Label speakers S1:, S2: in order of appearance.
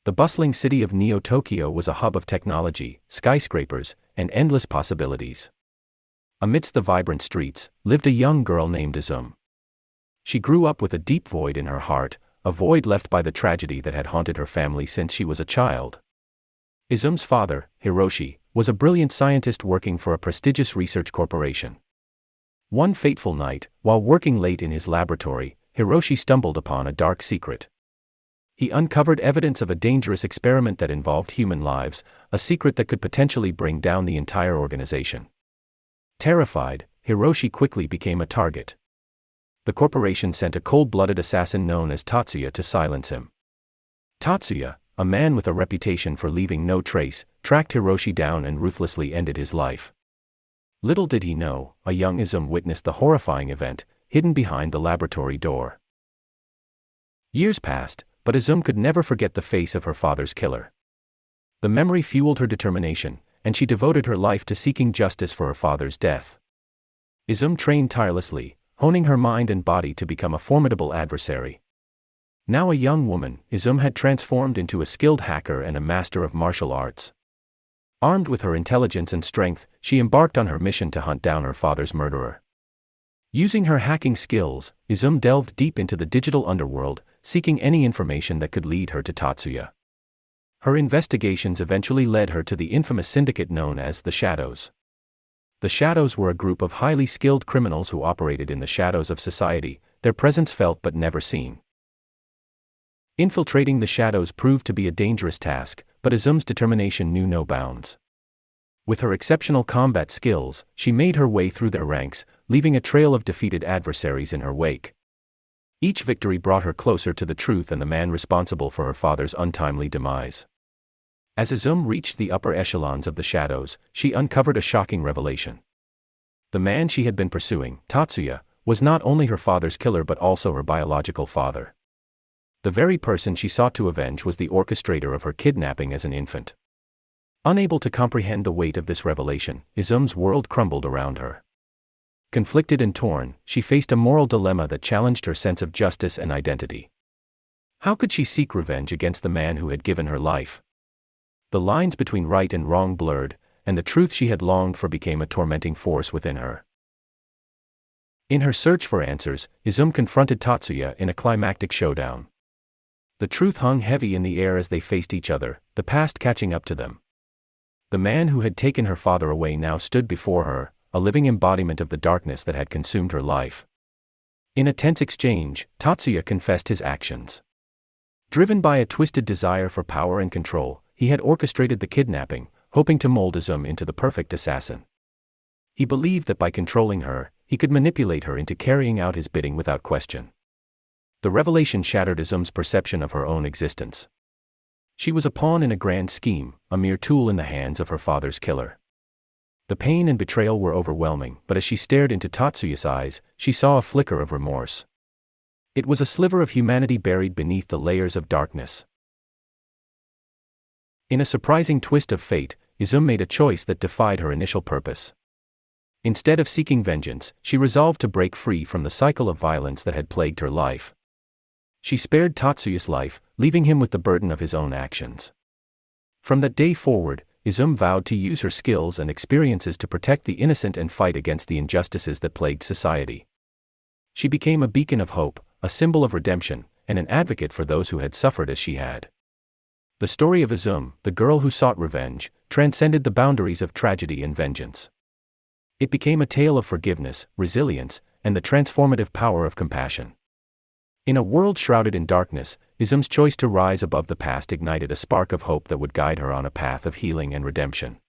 S1: The bustling city of Neo-Tokyo was a hub of technology, skyscrapers, and endless possibilities. Amidst the vibrant streets, lived a young girl named Izume. She grew up with a deep void in her heart, a void left by the tragedy that had haunted her family since she was a child. Izume's father, Hiroshi, was a brilliant scientist working for a prestigious research corporation. One fateful night, while working late in his laboratory, Hiroshi stumbled upon a dark secret. He uncovered evidence of a dangerous experiment that involved human lives, a secret that could potentially bring down the entire organization. Terrified, Hiroshi quickly became a target. The corporation sent a cold-blooded assassin known as Tatsuya to silence him. Tatsuya, a man with a reputation for leaving no trace, tracked Hiroshi down and ruthlessly ended his life. Little did he know, a young Izume witnessed the horrifying event, hidden behind the laboratory door. Years passed, but Izume could never forget the face of her father's killer. The memory fueled her determination, and she devoted her life to seeking justice for her father's death. Izume trained tirelessly, honing her mind and body to become a formidable adversary. Now a young woman, Izume had transformed into a skilled hacker and a master of martial arts. Armed with her intelligence and strength, she embarked on her mission to hunt down her father's murderer. Using her hacking skills, Izume delved deep into the digital underworld, seeking any information that could lead her to Tatsuya. Her investigations eventually led her to the infamous syndicate known as the Shadows. The Shadows were a group of highly skilled criminals who operated in the shadows of society, their presence felt but never seen. Infiltrating the Shadows proved to be a dangerous task, but Izume's determination knew no bounds. With her exceptional combat skills, she made her way through their ranks, leaving a trail of defeated adversaries in her wake. Each victory brought her closer to the truth and the man responsible for her father's untimely demise. As Izume reached the upper echelons of the Shadows, she uncovered a shocking revelation. The man she had been pursuing, Tatsuya, was not only her father's killer but also her biological father. The very person she sought to avenge was the orchestrator of her kidnapping as an infant. Unable to comprehend the weight of this revelation, Izume's world crumbled around her. Conflicted and torn, she faced a moral dilemma that challenged her sense of justice and identity. How could she seek revenge against the man who had given her life? The lines between right and wrong blurred, and the truth she had longed for became a tormenting force within her. In her search for answers, Izume confronted Tatsuya in a climactic showdown. The truth hung heavy in the air as they faced each other, the past catching up to them. The man who had taken her father away now stood before her, a living embodiment of the darkness that had consumed her life. In a tense exchange, Tatsuya confessed his actions. Driven by a twisted desire for power and control, he had orchestrated the kidnapping, hoping to mold Izume into the perfect assassin. He believed that by controlling her, he could manipulate her into carrying out his bidding without question. The revelation shattered Izume's perception of her own existence. She was a pawn in a grand scheme, a mere tool in the hands of her father's killer. The pain and betrayal were overwhelming, but as she stared into Tatsuya's eyes, she saw a flicker of remorse. It was a sliver of humanity buried beneath the layers of darkness. In a surprising twist of fate, Izume made a choice that defied her initial purpose. Instead of seeking vengeance, she resolved to break free from the cycle of violence that had plagued her life. She spared Tatsuya's life, leaving him with the burden of his own actions. From that day forward, Izume vowed to use her skills and experiences to protect the innocent and fight against the injustices that plagued society. She became a beacon of hope, a symbol of redemption, and an advocate for those who had suffered as she had. The story of Izume, the girl who sought revenge, transcended the boundaries of tragedy and vengeance. It became a tale of forgiveness, resilience, and the transformative power of compassion. In a world shrouded in darkness, Izume's choice to rise above the past ignited a spark of hope that would guide her on a path of healing and redemption.